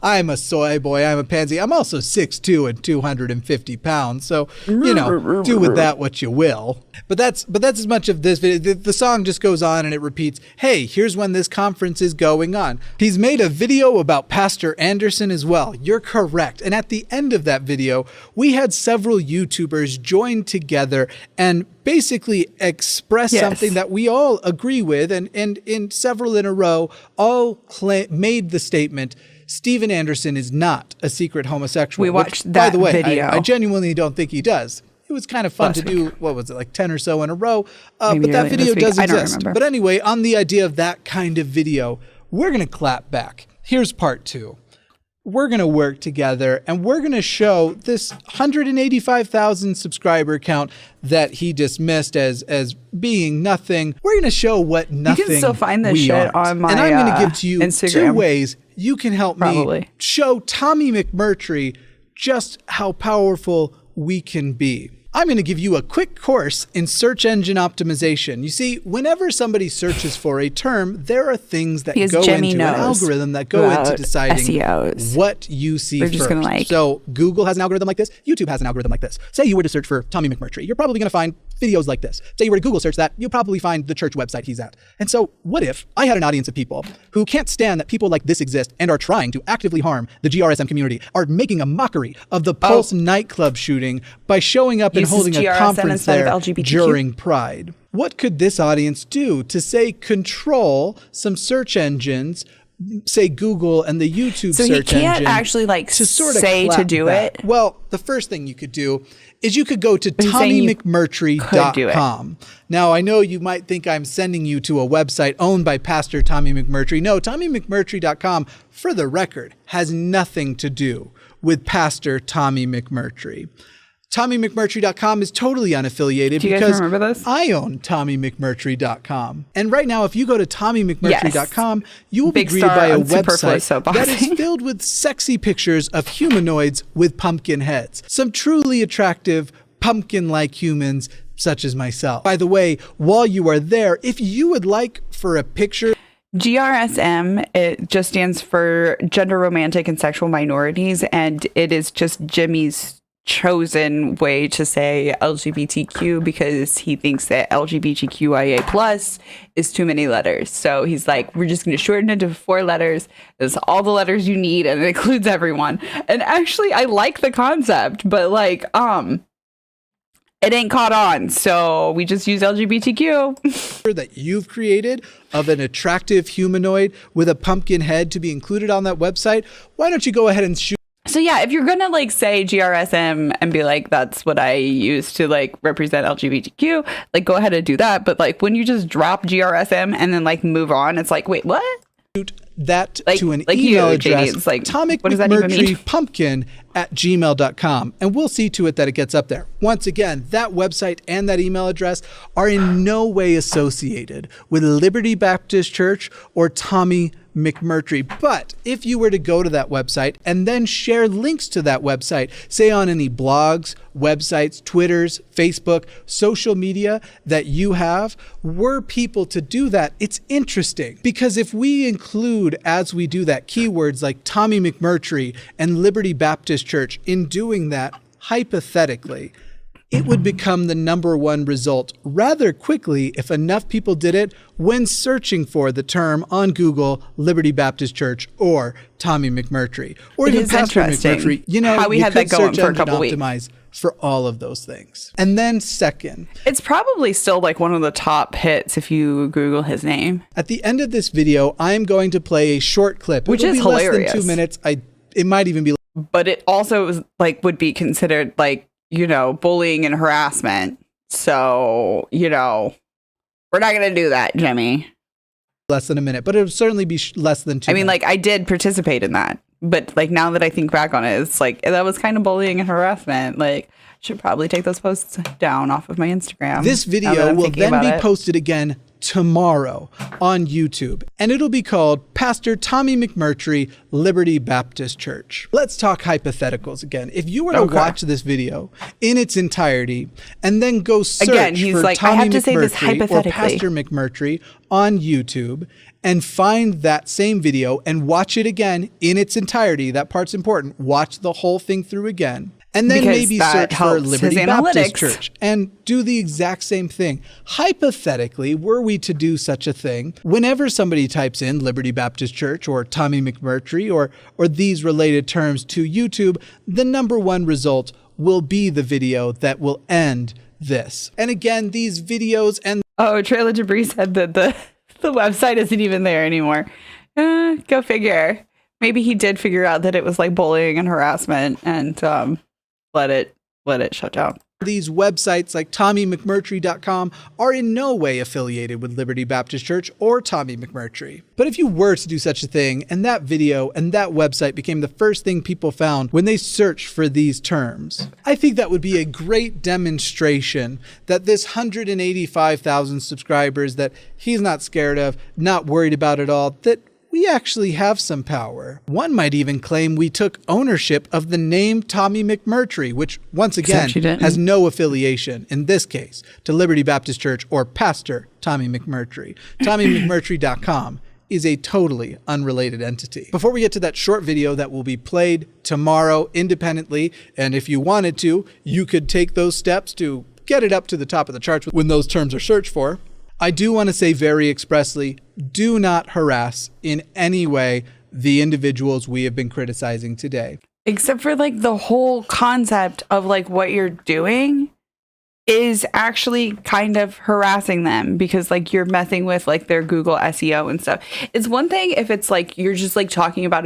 I'm a soy boy. I'm a pansy. I'm also 6'2" and 250 pounds. So, you know, do with that what you will. But that's as much of this video. The song just goes on and it repeats, hey, here's when this conference is going on. He's made a video about Pastor Anderson as well. You're correct. And at the end of that video, we had several YouTubers join together and basically express something that we all agree with. And in several in a row, all made the statement, Steven Anderson is not a secret homosexual. We watched that by the way, video. I genuinely don't think he does. It was kind of fun to do, what was it, like 10 or so in a row? But that video does exist. But anyway, on the idea of that kind of video, we're going to clap back. Here's part 2. We're going to work together and we're going to show this 185,000 subscriber count that he dismissed as being nothing. We're going to show what nothing. You can still find this shit on my and I'm going to give to you Instagram. 2 ways you can help me show Tommy McMurtry just how powerful we can be. I'm going to give you a quick course in search engine optimization. You see, whenever somebody searches for a term, there are things that go into an algorithm that go into deciding SEOs. what you see We're first. just gonna like... So Google has an algorithm like this. YouTube has an algorithm like this. Say you were to search for Tommy McMurtry. You're probably going to find videos like this. Say you were to Google search that, you'll probably find the church website he's at. And so what if I had an audience of people who can't stand that people like this exist and are trying to actively harm the GRSM community, are making a mockery of the Pulse nightclub shooting by showing up and holding a conference there during Pride? What could this audience do to, say, control some search engines, say Google and the YouTube search engine? So he can't actually like to sort of say to do it? Well, the first thing you could do is you could go to TommyMcMurtry.com. Now, I know you might think I'm sending you to a website owned by Pastor Tommy McMurtry. No, TommyMcMurtry.com, for the record, has nothing to do with Pastor Tommy McMurtry. TommyMcMurtry.com is totally unaffiliated because I own TommyMcMurtry.com. And right now, if you go to TommyMcMurtry.com, you will be greeted by a website that is filled with sexy pictures of humanoids with pumpkin heads. Some truly attractive pumpkin-like humans such as myself. By the way, while you are there, if you would like for a picture... GRSM, it just stands for Gender Romantic and Sexual Minorities, and it is just Jimmy's chosen way to say LGBTQ because he thinks that LGBTQIA plus is too many letters. So he's like, we're just going to shorten it to 4 letters. It's all the letters you need, and it includes everyone. And actually, I like the concept, but like, it ain't caught on, so we just use LGBTQ. That you've created of an attractive humanoid with a pumpkin head to be included on that website. Why don't you go ahead and shoot? So yeah, if you're gonna like say GRSM and be like, that's what I use to like represent LGBTQ, like go ahead and do that. But like when you just drop GRSM and then like move on, it's like, wait, what? That to an email address, it's like, TommyMcMurtryPumpkin@gmail.com, and we'll see to it that it gets up there. Once again, that website and that email address are in no way associated with Liberty Baptist Church or Tommy McMurtry. But if you were to go to that website and then share links to that website, say on any blogs, websites, Twitters, Facebook, social media that you have, were people to do that, it's interesting. Because if we include, as we do that, keywords like Tommy McMurtry and Liberty Baptist Church, in doing that, hypothetically, it would become the #1 result rather quickly if enough people did it when searching for the term on Google, Liberty Baptist Church or Tommy McMurtry, or It even is Pastor interesting McMurtry. You know, how we you had could that going search for a engine couple weeks. optimize for all of those things. And then second, It's probably still like one of the top hits if you Google his name. at the end of this video, I am going to play a short clip. Which It'll is be less hilarious. than 2 minutes. It might even be. But it also was like would be considered like, you know, bullying and harassment. So, you know, we're not going to do that, Jimmy. Less than a minute, but it'll certainly be less than 2 I mean, minutes. like I did participate in that. But like now that I think back on it, it's like that was kind of bullying and harassment. Like I should probably take those posts down off of my Instagram. This now that video I'm will thinking then about be it. posted again tomorrow on YouTube, and it'll be called Pastor Tommy McMurtry, Liberty Baptist Church. Let's talk hypotheticals again. If you were to Okay. watch this video in its entirety and then go search Again, he's for like, I Tommy have to say this McMurtry or hypothetically. Pastor McMurtry on YouTube and find that same video and watch it again in its entirety, that part's important. Watch the whole thing through again. And then Because maybe that search for helps Liberty his Baptist analytics. Church and do the exact same thing. Hypothetically, were we to do such a thing, whenever somebody types in Liberty Baptist Church or Tommy McMurtry or these related terms to YouTube, the #1 result will be the video that will end this. And again, these videos and Oh, Trailer Debris said that the website isn't even there anymore. Go figure. Maybe he did figure out that it was like bullying and harassment and let it shut down. these websites like TommyMcMurtry.com are in no way affiliated with Liberty Baptist Church or Tommy McMurtry. But if you were to do such a thing, and that video and that website became the first thing people found when they searched for these terms, I think that would be a great demonstration that this 185,000 subscribers that he's not scared of, not worried about at all, that we actually have some power. One might even claim we took ownership of the name Tommy McMurtry, which once again Except you didn't. has no affiliation, in this case, to Liberty Baptist Church or Pastor Tommy McMurtry. TommyMcMurtry.com is a totally unrelated entity. Before we get to that short video that will be played tomorrow independently, and if you wanted to, you could take those steps to get it up to the top of the charts when those terms are searched for, I do want to say very expressly, do not harass in any way the individuals we have been criticizing today. Except for like the whole concept of like what you're doing is actually kind of harassing them because like you're messing with like their Google SEO and stuff. It's one thing if it's like you're just like talking about him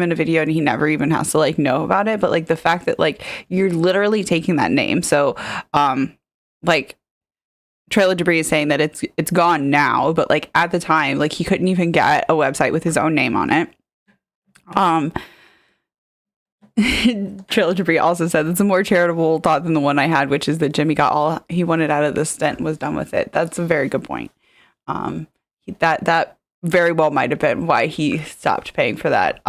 in a video and he never even has to like know about it. But like the fact that like you're literally taking that name. So like Trailer Debris is saying that it's gone now, but like at the time, like he couldn't even get a website with his own name on it. Trailer Debris also said it's a more charitable thought than the one I had, which is that Jimmy got all he wanted out of this stint and was done with it. That's a very good point. That very well might have been why he stopped paying for that.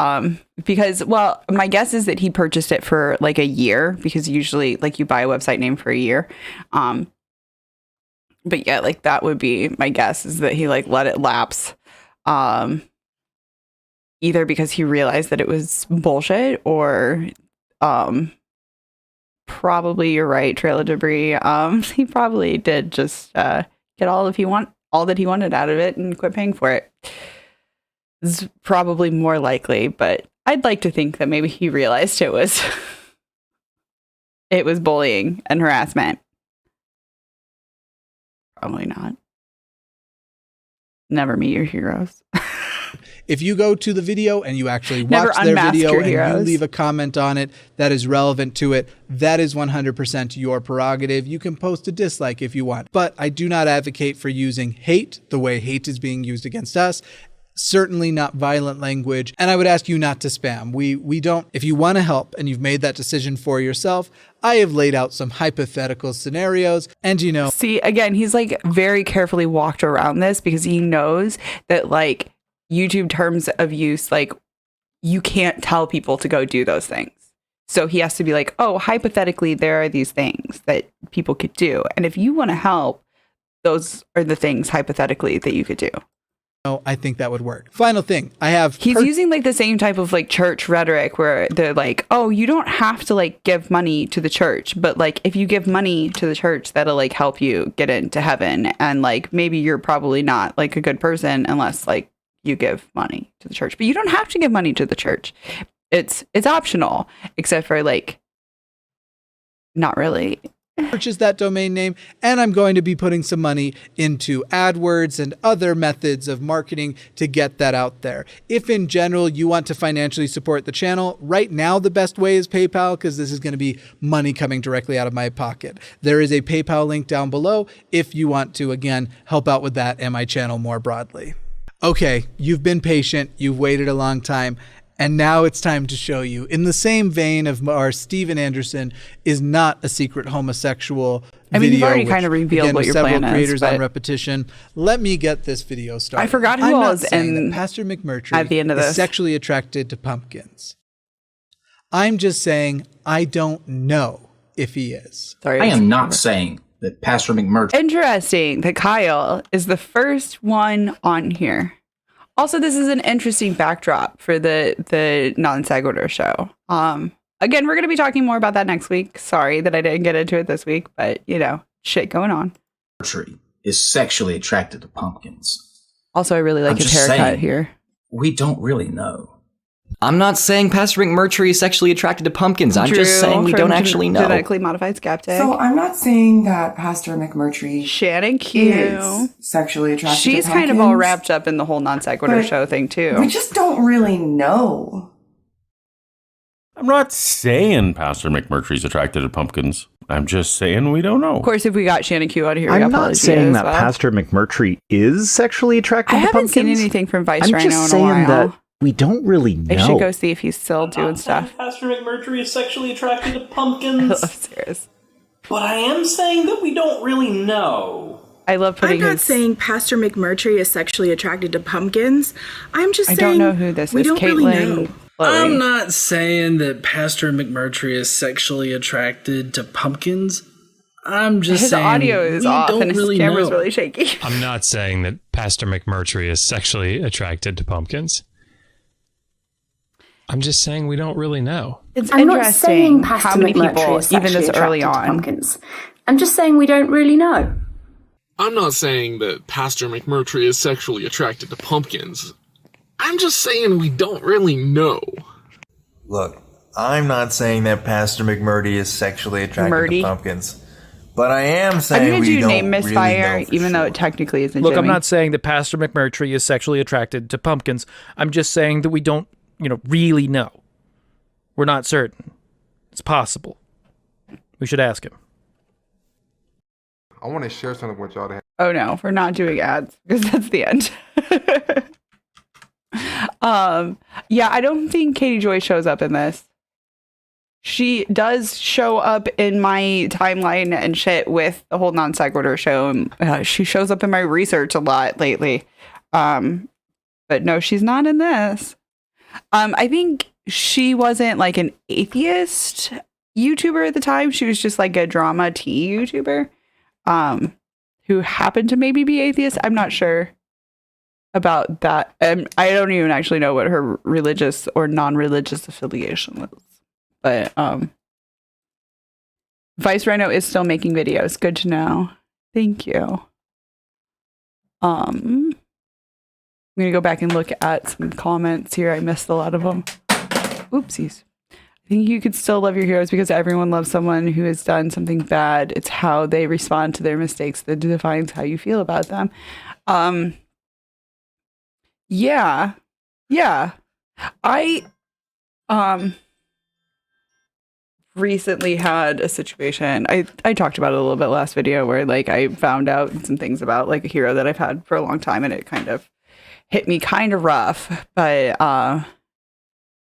Because, well, my guess is that he purchased it for like a year because usually like you buy a website name for a year. But yeah, like that would be my guess is that he like let it lapse. Either because he realized that it was bullshit or probably you're right, Trailer Debris. He probably did just get all that he wanted out of it and quit paying for it. It's probably more likely, but I'd like to think that maybe he realized it was bullying and harassment. Probably not. Never meet your heroes. If you go to the video and you actually Never watch their unmask video your and you heroes. leave a comment on it that is relevant to it, that is 100% your prerogative. You can post a dislike if you want. But I do not advocate for using hate the way hate is being used against us. Certainly not violent language. And I would ask you not to spam. We don't, if you want to help and you've made that decision for yourself, I have laid out some hypothetical scenarios and See, again, he's like very carefully walked around this because he knows that like YouTube terms of use, like you can't tell people to go do those things. So he has to be like, oh, hypothetically, there are these things that people could do. And if you want to help, those are the things hypothetically that you could do. I think that would work. Final thing, I have... He's using like the same type of like church rhetoric where they're like, oh, you don't have to like give money to the church, but like if you give money to the church, that'll like help you get into heaven. And like maybe you're probably not like a good person unless like you give money to the church, but you don't have to give money to the church. It's optional, except for like, not really. Purchase that domain name, and I'm going to be putting some money into AdWords and other methods of marketing to get that out there. If in general you want to financially support the channel, right now the best way is PayPal, because this is going to be money coming directly out of my pocket. There is a PayPal link down below if you want to, again, help out with that and my channel more broadly. Okay, you've been patient, you've waited a long time, and now it's time to show you, in the same vein of our Steven Anderson is not a secret homosexual video. You've already kind of revealed again, what your several plan creators is. on repetition. Let me get this video started. I forgot who I'm not was saying in that Pastor McMurtry at the end of is this. sexually attracted to pumpkins. I'm just saying I don't know if he is. Sorry, I am not saying that Pastor McMurtry... Interesting that Kyle is the first one on here. Also, this is an interesting backdrop for the Non Sequitur show. Again, we're going to be talking more about that next week. Sorry that I didn't get into it this week, but you know, shit going on. is sexually attracted to pumpkins. Also, I really like his haircut here. We don't really know. I'm not saying Pastor McMurtry is sexually attracted to pumpkins. I'm just saying we don't actually know. Genetically modified skeptic. So I'm not saying that Pastor McMurtry Shannon Q is sexually attracted to She's pumpkins. kind of all wrapped up in the whole Non Sequitur But show thing too. We just don't really know. I'm not saying Pastor McMurtry's attracted to pumpkins. I'm just saying we don't know. Of course, if we got Shannon Q out of here, we I'm got not Paula saying Gia that as well. Pastor McMurtry is sexually attracted I to haven't pumpkins. seen anything from Vice I'm Rhino just in a saying while. that we don't really know. I should go see if he's still doing stuff. Pastor McMurtry is sexually attracted to I pumpkins. love Sarah's. But I am saying that we don't really know. I love putting I'm not his... saying Pastor McMurtry is sexually attracted to pumpkins. I'm just I saying don't know who this we is. don't Caitlin. really know. I'm not saying that Pastor McMurtry is sexually attracted to pumpkins. I'm just His saying audio is we off don't and his really camera's know. really shaky. I'm not saying that Pastor McMurtry is sexually attracted to pumpkins. I'm just saying we don't really know. It's I'm not saying interesting Pastor how many McMurtry people, is even sexually this early attracted to on, pumpkins. I'm just saying we don't really know. I'm not saying that Pastor McMurtry is sexually attracted to pumpkins. I'm just saying we don't really know. Look, I'm not saying that Pastor McMurtry is sexually attracted to pumpkins. But I am saying I'm going we to don't name Misfire, really know. even though it technically isn't Look, Jimmy. I'm not saying that Pastor McMurtry is sexually attracted to pumpkins. I'm just saying that we don't, really know. We're not certain. It's possible. We should ask him. I want to share something with y'all. Oh no, we're not doing ads because that's the end. Yeah, I don't think Katie Joy shows up in this. She does show up in my timeline and shit with the whole Non Sequitur show. She shows up in my research a lot lately. But no, she's not in this. I think she wasn't like an atheist YouTuber at the time. She was just like a drama tea YouTuber who happened to maybe be atheist. I'm not sure about that. I don't even actually know what her religious or non-religious affiliation was. But Vice Rhino is still making videos. Good to know. Thank you. I'm going to go back and look at some comments here. I missed a lot of them. Oopsies. I think you could still love your heroes because everyone loves someone who has done something bad. It's how they respond to their mistakes that defines how you feel about them. Yeah. I recently had a situation. I talked about it a little bit last video where like I found out some things about like a hero that I've had for a long time and it kind of hit me kind of rough. But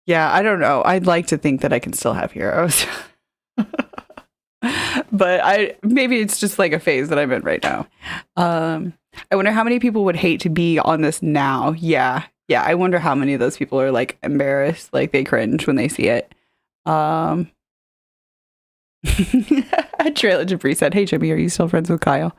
yeah, I don't know. I'd like to think that I can still have heroes. But maybe it's just like a phase that I'm in right now. I wonder how many people would hate to be on this now. Yeah. I wonder how many of those people are like embarrassed, like they cringe when they see it. Trail Jabri said, "Hey Jimmy, are you still friends with Kyle?"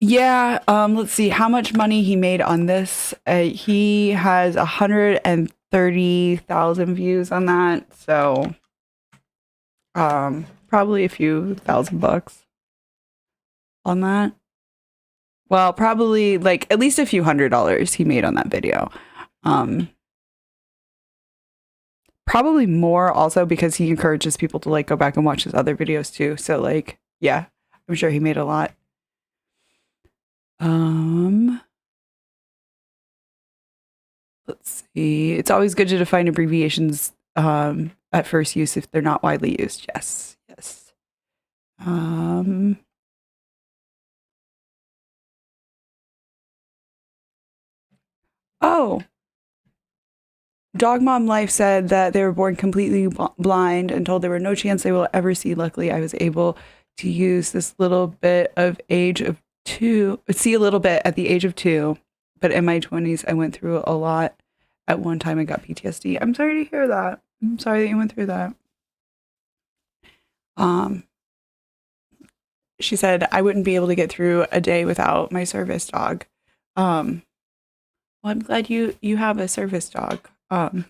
Yeah, let's see how much money he made on this. He has 130,000 views on that, so probably a few $1,000 on that. Well, probably like at least a few $100 he made on that video. Probably more also because he encourages people to like go back and watch his other videos too. So like, yeah, I'm sure he made a lot. Let's see. It's always good to define abbreviations at first use if they're not widely used. Yes. Yes. Oh. Dog Mom Life said that they were born completely blind and told there were no chance they will ever see. Luckily, I was able to use this little bit of age of 2, see a little bit at the age of 2, but in my 20s, I went through a lot. At one time, I got PTSD. I'm sorry to hear that. I'm sorry that you went through that. She said, I wouldn't be able to get through a day without my service dog. Well, I'm glad you have a service dog. I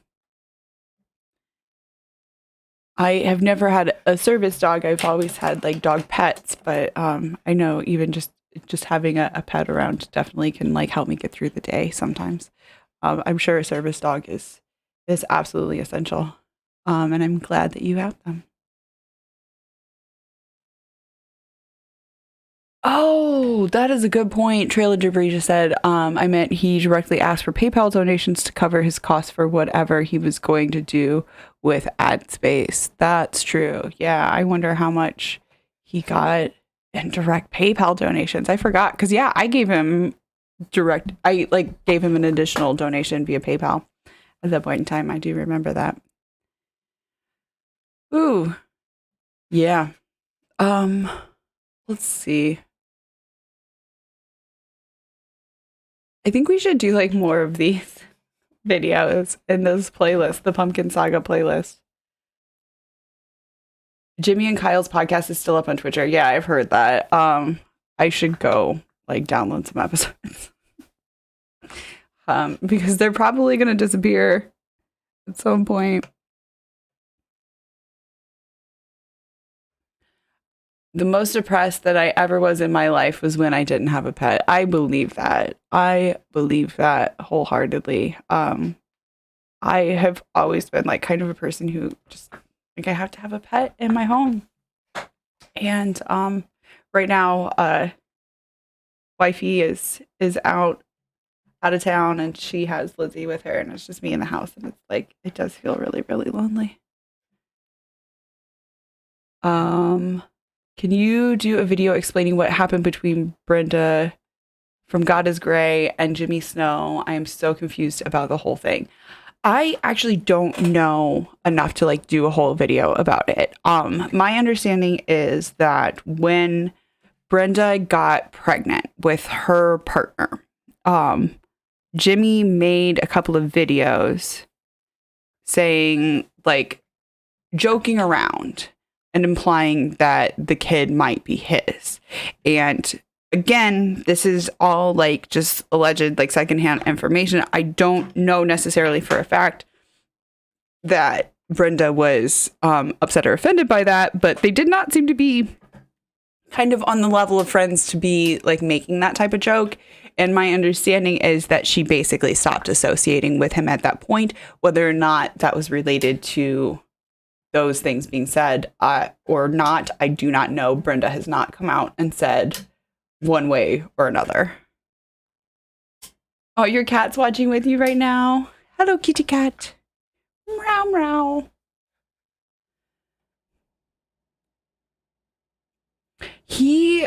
have never had a service dog. I've always had like dog pets, but I know even just having a pet around definitely can like help me get through the day sometimes. I'm sure a service dog is absolutely essential. And I'm glad that you have them. Oh, that is a good point. Trailer Debris just said, I meant he directly asked for PayPal donations to cover his costs for whatever he was going to do with ad space. That's true. Yeah, I wonder how much he got in direct PayPal donations. I forgot because yeah, I gave him gave him an additional donation via PayPal at that point in time. I do remember that. Ooh. Yeah. Let's see. I think we should do like more of these videos in this playlist, the Pumpkin Saga playlist. Jimmy and Kyle's podcast is still up on Twitter. Yeah, I've heard that. I should go like download some episodes. Because they're probably going to disappear at some point. The most depressed that I ever was in my life was when I didn't have a pet. I believe that. I believe that wholeheartedly. I have always been like kind of a person who just like I have to have a pet in my home. And right now, wifey is out of town and she has Lizzie with her and it's just me in the house and it's like it does feel really, really lonely. Can you do a video explaining what happened between Brenda from God is Gray and Jimmy Snow? I am so confused about the whole thing. I actually don't know enough to like do a whole video about it. My understanding is that when Brenda got pregnant with her partner, Jimmy made a couple of videos saying like joking around and implying that the kid might be his. And again, this is all like just alleged, like secondhand information. I don't know necessarily for a fact that Brenda was upset or offended by that, but they did not seem to be kind of on the level of friends to be like making that type of joke. And my understanding is that she basically stopped associating with him at that point, whether or not that was related to those things being said or not, I do not know. Brenda has not come out and said one way or another. Oh, your cat's watching with you right now. Hello, kitty cat. Meow, meow. He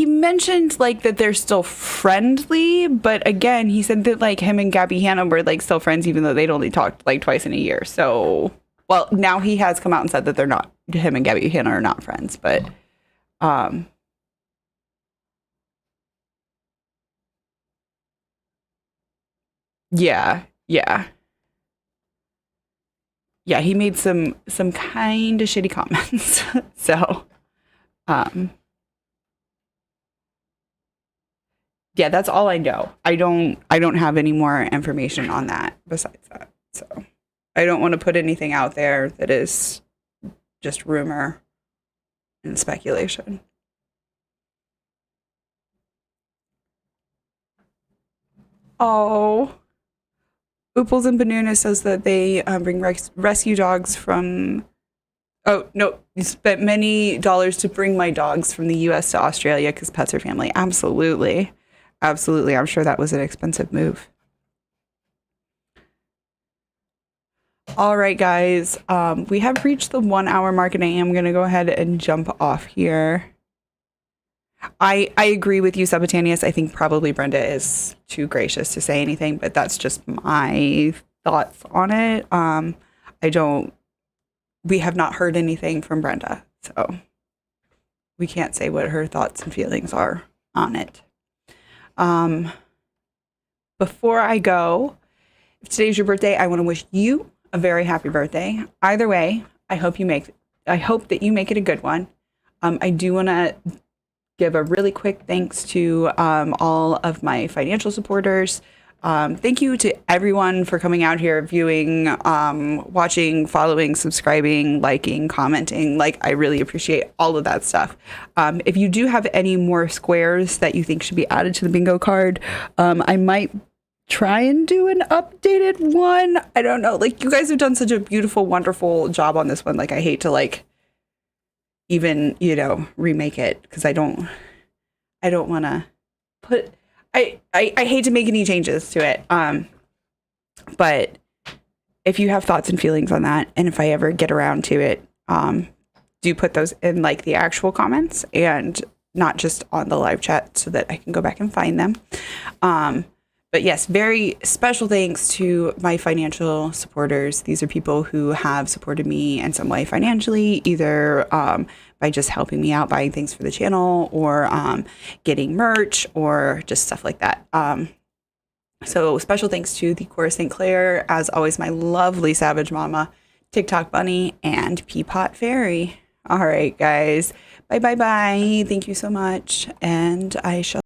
mentioned like that they're still friendly, but again, he said that like him and Gabby Hanna were like still friends, even though they'd only talked like twice in a year. So, well, now he has come out and said that they're not, him and Gabby Hanna are not friends, but yeah, he made some kind of shitty comments. So, yeah, that's all I know. I don't have any more information on that besides that. So I don't want to put anything out there that is just rumor and speculation. Oh, Ooples and Banuna says that they bring rescue dogs from. Oh, no, you spent many dollars to bring my dogs from the U.S. to Australia because pets are family. Absolutely. Absolutely. I'm sure that was an expensive move. All right, guys. We have reached the 1 hour mark, and I am going to go ahead and jump off here. I agree with you, Sabatanius. I think probably Brenda is too gracious to say anything, but that's just my thoughts on it. We have not heard anything from Brenda, so we can't say what her thoughts and feelings are on it. Before I go, if today's your birthday, I want to wish you a very happy birthday. Either way, I hope that you make it a good one. I do want to give a really quick thanks to all of my financial supporters. Thank you to everyone for coming out here, viewing, watching, following, subscribing, liking, commenting. Like, I really appreciate all of that stuff. If you do have any more squares that you think should be added to the bingo card, I might try and do an updated one. I don't know. Like, you guys have done such a beautiful, wonderful job on this one. Like, I hate to like even, remake it because I don't want to put. I hate to make any changes to it. But if you have thoughts and feelings on that, and if I ever get around to it, do put those in like the actual comments and not just on the live chat so that I can go back and find them. But yes, very special thanks to my financial supporters. These are people who have supported me in some way financially, either by just helping me out buying things for the channel or getting merch or just stuff like that. So special thanks to the Cora St. Clair, as always, my lovely Savage Mama, TikTok Bunny, and Peapot Fairy. All right, guys. Bye. Thank you so much. And I shall